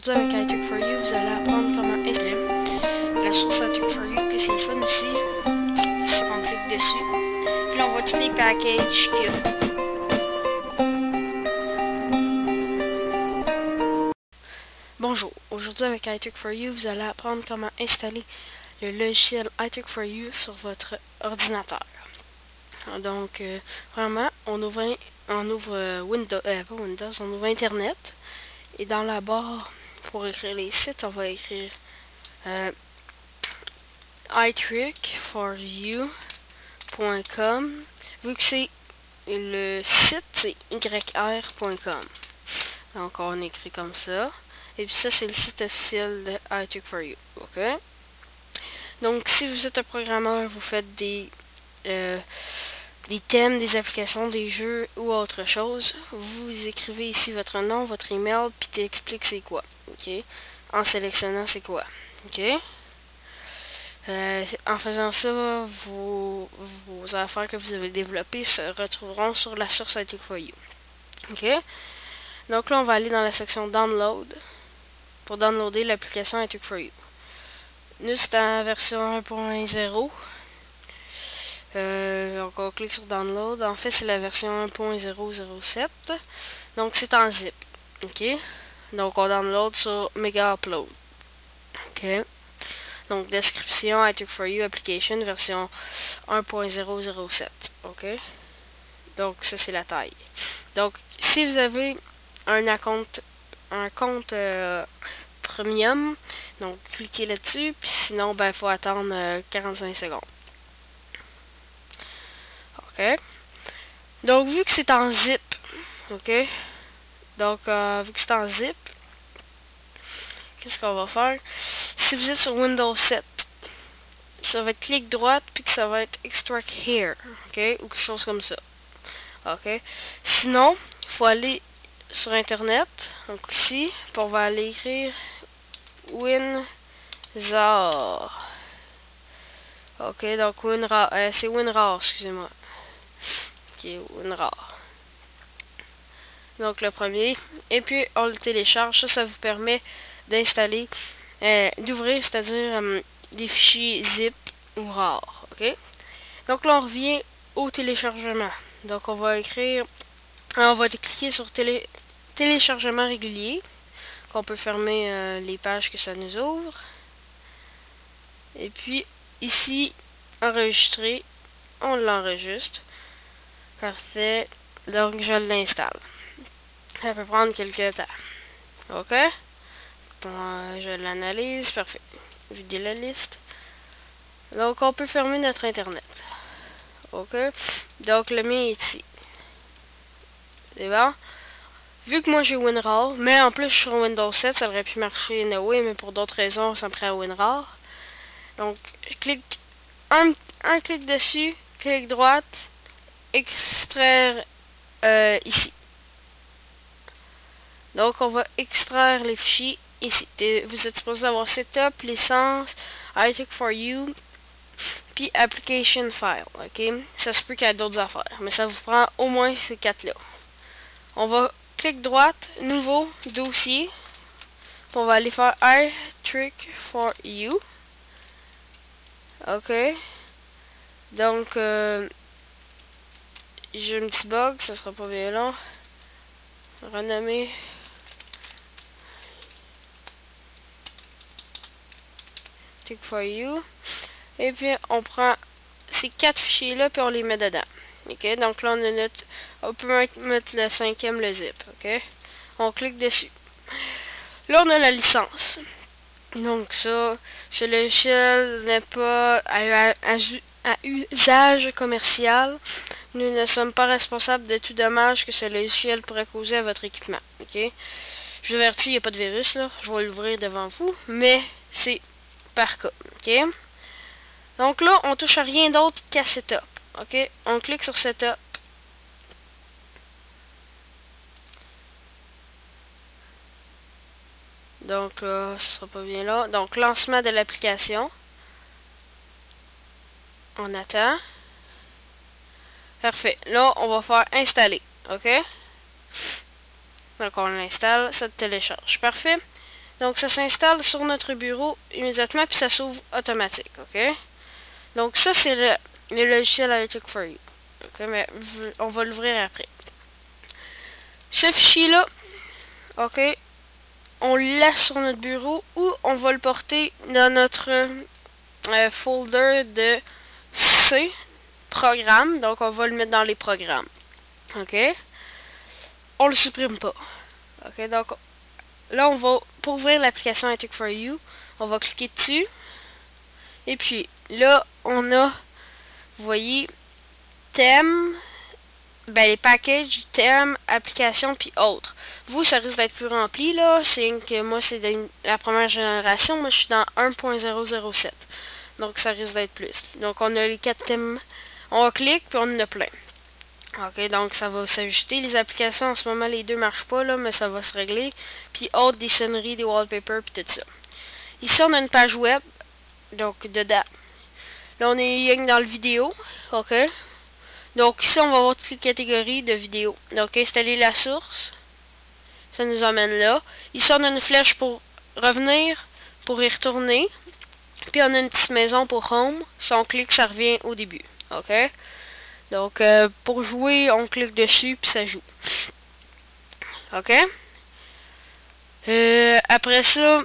Aujourd'hui avec iTuck4U, vous allez apprendre comment installer la source iTuck4U, que c'est le fun aussi. Si on clique dessus, puis là on voit tous les packages qu'il y a. Bonjour, aujourd'hui avec iTuck4U, vous allez apprendre comment installer le logiciel iTuck4U sur votre ordinateur. Donc, vraiment, on ouvre Windows, pas Windows, on ouvre Internet. Et dans la barre, pour écrire les sites, on va écrire iTuck4U.com. Vu que c'est le site, c'est yr.com. Donc, on écrit comme ça. Et puis ça, c'est le site officiel de iTuck4U. OK? Donc, si vous êtes un programmeur, vous faites des thèmes, des applications, des jeux ou autre chose, vous écrivez ici votre nom, votre email, puis t'expliques c'est quoi, ok, en sélectionnant c'est quoi, ok. En faisant ça, vos affaires que vous avez développées se retrouveront sur la source iTuck4U, ok. Donc là, on va aller dans la section Download pour downloader l'application iTuck4U. Nous, c'est en version 1.0. Donc on clique sur Download. En fait, c'est la version 1.007. Donc c'est en zip. Ok. Donc on download sur Mega Upload. Ok. Donc description iTuck4U Application version 1.007. Ok. Donc ça c'est la taille. Donc si vous avez un compte premium, donc cliquez là-dessus. Puis sinon, ben faut attendre 45 secondes. OK. Donc, vu que c'est en zip, OK. Donc, vu que c'est en zip, qu'est-ce qu'on va faire? Si vous êtes sur Windows 7, ça va être clic droite, puis que ça va être Extract Here, OK. Ou quelque chose comme ça. OK. Sinon, il faut aller sur Internet. Donc, ici, puis on va aller écrire WinRAR. OK. Donc, WinRAR, c'est WinRAR, excusez-moi. WinRAR. Donc le premier, et puis on le télécharge. Ça vous permet d'installer, d'ouvrir, c'est-à-dire des fichiers zip ou RAR. Ok. Donc là on revient au téléchargement. Donc on va écrire, on va cliquer sur téléchargement régulier, qu'on peut fermer les pages que ça nous ouvre. Et puis ici enregistrer, on l'enregistre. Parfait. Donc, je l'installe. Ça peut prendre quelques temps. OK? Je l'analyse. Parfait. Vider la liste. Donc, on peut fermer notre Internet. OK? Donc, le mien est ici. C'est bon? Vu que moi, j'ai WinRAR, mais en plus, je suis sur Windows 7, ça aurait pu marcher anyway, mais pour d'autres raisons, ça me prend WinRAR. Donc, je clique un clic dessus, clic droite, extraire ici. Donc on va extraire les fichiers ici. Vous êtes supposé avoir setup, licence, iTuck4U, puis application file. Ok, ça se peut qu'il y ait d'autres affaires, mais ça vous prend au moins ces quatre là. On va clic droite, nouveau dossier, puis on va aller faire iTuck4U. Ok, donc j'ai un petit bug, ça sera pas bien long. Renommer iTuck4U. Et puis on prend ces quatre fichiers là puis on les met dedans. Ok, donc là on peut mettre le cinquième, le zip. Ok, on clique dessus. Là on a la licence. Donc ça, ce logiciel n'est pas à usage commercial. Nous ne sommes pas responsables de tout dommage que ce logiciel pourrait causer à votre équipement. Ok. Je vérifie, il n'y a pas de virus là. Je vais l'ouvrir devant vous, mais c'est par cas. Ok. Donc là, on touche à rien d'autre qu'à Setup. Ok. On clique sur Setup. Donc là, ce sera pas bien là. Donc lancement de l'application. On attend. Parfait. Là, on va faire installer. OK? Donc, on l'installe. Ça télécharge. Parfait. Donc ça s'installe sur notre bureau immédiatement, puis ça s'ouvre automatique, ok? Donc ça c'est le logiciel iTuck4U. Ok, mais on va l'ouvrir après. Ce fichier-là, ok, on le laisse sur notre bureau ou on va le porter dans notre folder de C, programme. Donc on va le mettre dans les programmes. Ok, on le supprime pas. Ok, donc là on va, pour ouvrir l'application iTuck4U, on va cliquer dessus. Et puis là on a, vous voyez, thème, ben les packages, thèmes, applications, puis autres. Vous, ça risque d'être plus rempli, là. C'est que moi, c'est la première génération. Moi, je suis dans 1.007. Donc, ça risque d'être plus. Donc, on a les 4 thèmes. On clique, puis on en a plein. Ok, donc, ça va s'ajuster. Les applications, en ce moment, les deux marchent pas, là, mais ça va se régler. Puis, autres, des sonneries, des wallpapers, puis tout ça. Ici, on a une page web. Donc, dedans. Là, on est dans le vidéo. Ok. Donc ici, on va avoir toutes les catégories de vidéos. Donc installer la source. Ça nous emmène là. Ici, on a une flèche pour revenir, pour y retourner. Puis on a une petite maison pour home. Si on clique, ça revient au début. Ok? Donc pour jouer, on clique dessus, puis ça joue. Ok? Après ça,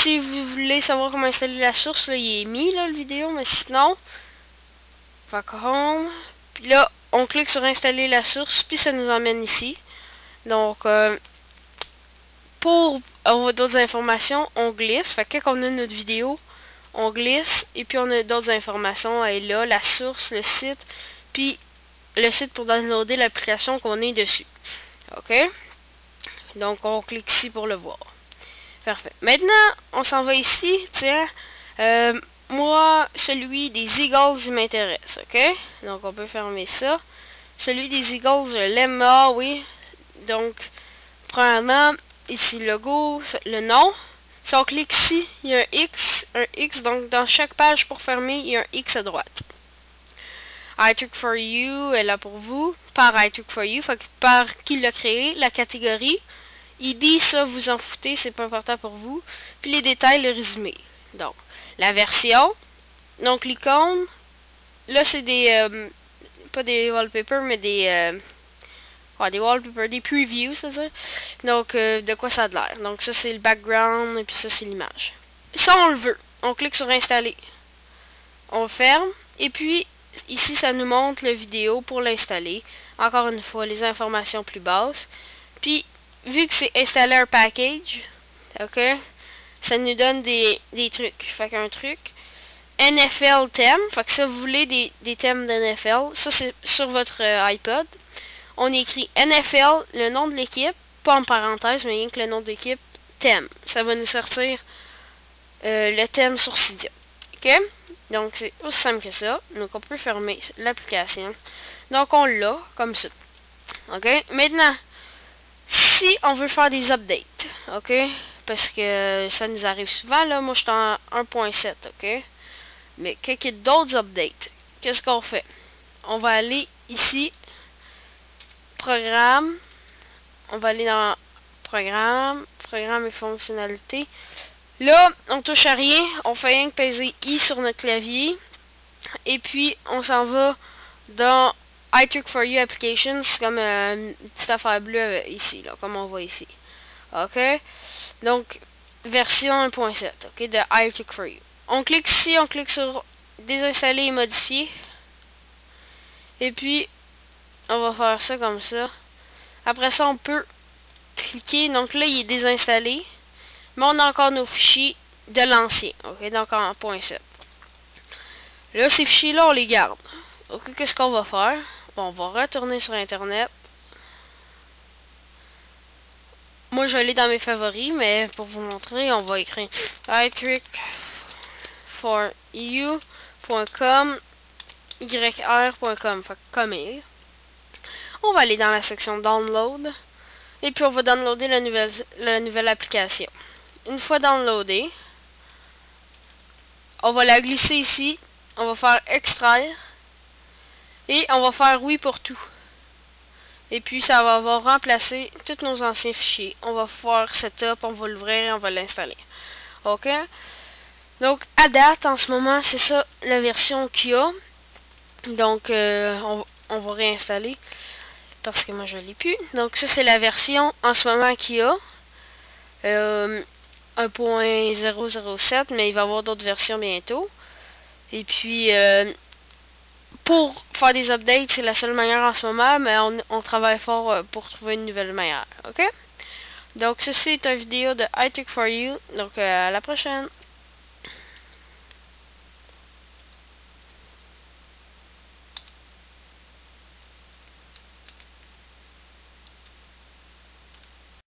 si vous voulez savoir comment installer la source, là, il est mis là, le vidéo, mais sinon... Home. Puis là, on clique sur installer la source, puis ça nous emmène ici. Donc, pour avoir d'autres informations, on glisse. Fait que quand on a notre vidéo, on glisse, et puis on a d'autres informations. Elle est là, la source, le site, puis le site pour downloader l'application qu'on est dessus. Ok? Donc, on clique ici pour le voir. Parfait. Maintenant, on s'en va ici. Tiens, moi, celui des Eagles, il m'intéresse, ok? Donc, on peut fermer ça. Celui des Eagles, je l'aime, ah oui. Donc, premièrement, ici, le logo, le nom. Si on clique ici, il y a un X. Donc, dans chaque page pour fermer, il y a un X à droite. iTuck4U est là pour vous, par iTuck4U, fait que par qui l'a créé, la catégorie. ID, ça, vous en foutez, c'est pas important pour vous. Puis les détails, le résumé. Donc, la version. Donc, l'icône. Là, c'est des... pas des wallpapers, mais des wallpapers, des previews, c'est-à-dire. Donc, de quoi ça a l'air. Donc, ça, c'est le background, et puis ça, c'est l'image. Ça, on le veut. On clique sur installer. On ferme. Et puis, ici, ça nous montre la vidéo pour l'installer. Encore une fois, les informations plus basses. Puis, vu que c'est installer un package, ok, ça nous donne des trucs. Fait qu'un truc, NFL thème, fait que ça, vous voulez des thèmes d'NFL, ça c'est sur votre iPod. On écrit NFL, le nom de l'équipe, pas en parenthèse, mais rien que le nom de l'équipe, thème. Ça va nous sortir le thème sur Cydia. Ok? Donc c'est aussi simple que ça. Donc on peut fermer l'application. Donc on l'a, comme ça. Ok? Maintenant, si on veut faire des updates, ok, parce que ça nous arrive souvent, là, moi je suis en 1.7, ok, mais quelques d'autres updates, qu'est-ce qu'on fait? On va aller ici, programme, on va aller dans programme et fonctionnalités. Là, on touche à rien, on fait rien que peser I sur notre clavier, et puis on s'en va dans iTuck4U Applications, c'est comme une petite affaire bleue ici, là, comme on voit ici. Ok? Donc, version 1.7, ok, de iTuck4U. On clique ici, on clique sur désinstaller et modifier. Et puis, on va faire ça comme ça. Après ça, on peut cliquer. Donc là, il est désinstallé. Mais on a encore nos fichiers de l'ancien, ok, donc en 1.7. Là, ces fichiers-là, on les garde. Ok, qu'est-ce qu'on va faire? Bon, on va retourner sur Internet. Moi, je vais aller dans mes favoris, mais pour vous montrer, on va écrire iTuck4U.com yr.com, fait comme il. On va aller dans la section Download. Et puis, on va downloader la nouvelle application. Une fois downloadée, on va la glisser ici. On va faire extraire. Et on va faire oui pour tout. Et puis ça va avoir remplacé tous nos anciens fichiers. On va faire setup, on va l'ouvrir et on va l'installer. OK? Donc à date, en ce moment, c'est ça la version qu'il y a. Donc on va réinstaller parce que moi je l'ai plus. Donc ça c'est la version en ce moment qu'il y a. 1.007, mais il va y avoir d'autres versions bientôt. Et puis pour faire des updates, c'est la seule manière en ce moment, mais on travaille fort pour trouver une nouvelle manière. OK? Donc ceci est une vidéo de iTech4U. Donc à la prochaine.